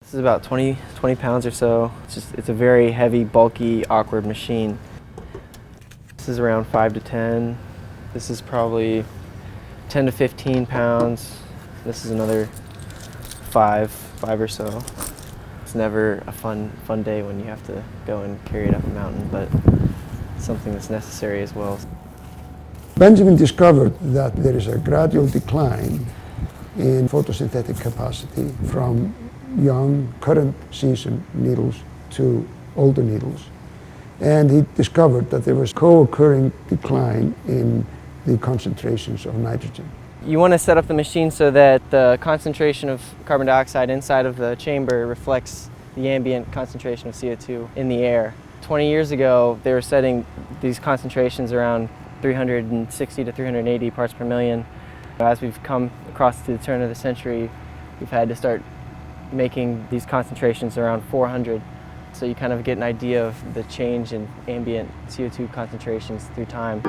This is about 20 pounds or so. It's a very heavy, bulky, awkward machine. This is around 5 to 10. This is probably 10 to 15 pounds. This is another five or so. It's never a fun day when you have to go and carry it up a mountain, but it's something that's necessary as well. Benjamin discovered that there is a gradual decline in photosynthetic capacity from young, current season needles to older needles. And he discovered that there was co-occurring decline in the concentrations of nitrogen. You want to set up the machine so that the concentration of carbon dioxide inside of the chamber reflects the ambient concentration of CO2 in the air. 20 years ago, they were setting these concentrations around 360 to 380 parts per million. As we've come across to the turn of the century, we've had to start making these concentrations around 400. So you kind of get an idea of the change in ambient CO2 concentrations through time.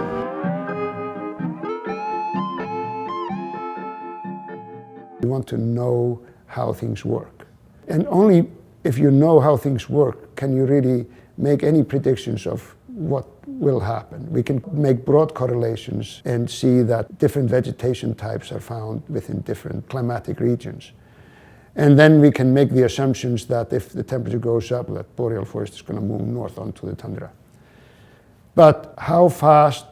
You want to know how things work. And only if you know how things work can you really make any predictions of what will happen. We can make broad correlations and see that different vegetation types are found within different climatic regions. And then we can make the assumptions that if the temperature goes up, that boreal forest is going to move north onto the tundra. But how fast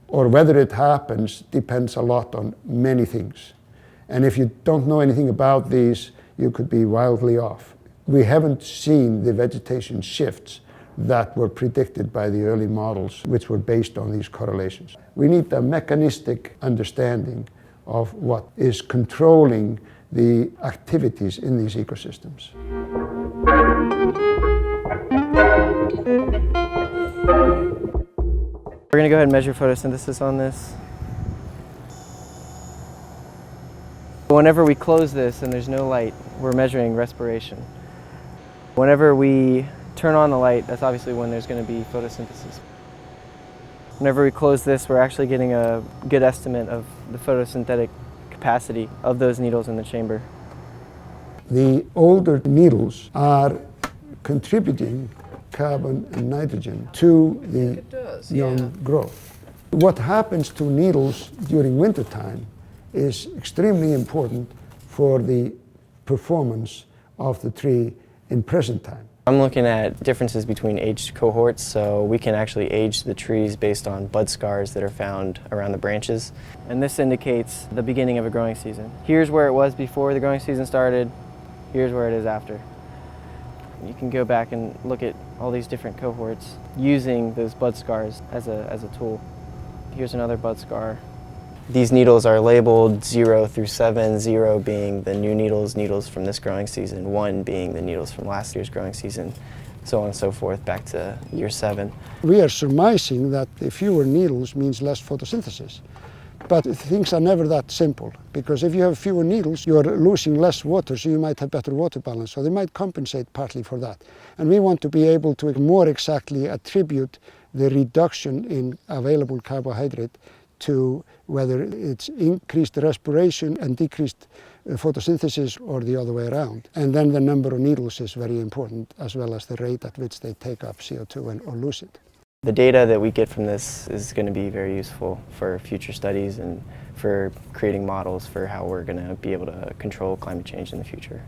or whether it happens depends a lot on many things. And if you don't know anything about these, you could be wildly off. We haven't seen the vegetation shifts that were predicted by the early models, which were based on these correlations. We need a mechanistic understanding of what is controlling the activities in these ecosystems. We're going to go ahead and measure photosynthesis on this. Whenever we close this and there's no light, we're measuring respiration. Whenever we turn on the light, that's obviously when there's going to be photosynthesis. Whenever we close this, we're actually getting a good estimate of the photosynthetic capacity of those needles in the chamber. The older needles are contributing carbon and nitrogen to the young growth. What happens to needles during wintertime is extremely important for the performance of the tree in present time. I'm looking at differences between aged cohorts, so we can actually age the trees based on bud scars that are found around the branches. And this indicates the beginning of a growing season. Here's where it was before the growing season started, here's where it is after. You can go back and look at all these different cohorts using those bud scars as a tool. Here's another bud scar. These needles are labeled 0 through 7, 0 being the new needles from this growing season, 1 being the needles from last year's growing season, so on and so forth, back to year 7. We are surmising that the fewer needles means less photosynthesis. But things are never that simple, because if you have fewer needles, you are losing less water, so you might have better water balance, so they might compensate partly for that. And we want to be able to more exactly attribute the reduction in available carbohydrate to whether it's increased respiration and decreased photosynthesis or the other way around. And then the number of needles is very important, as well as the rate at which they take up CO2 or lose it. The data that we get from this is going to be very useful for future studies and for creating models for how we're going to be able to control climate change in the future.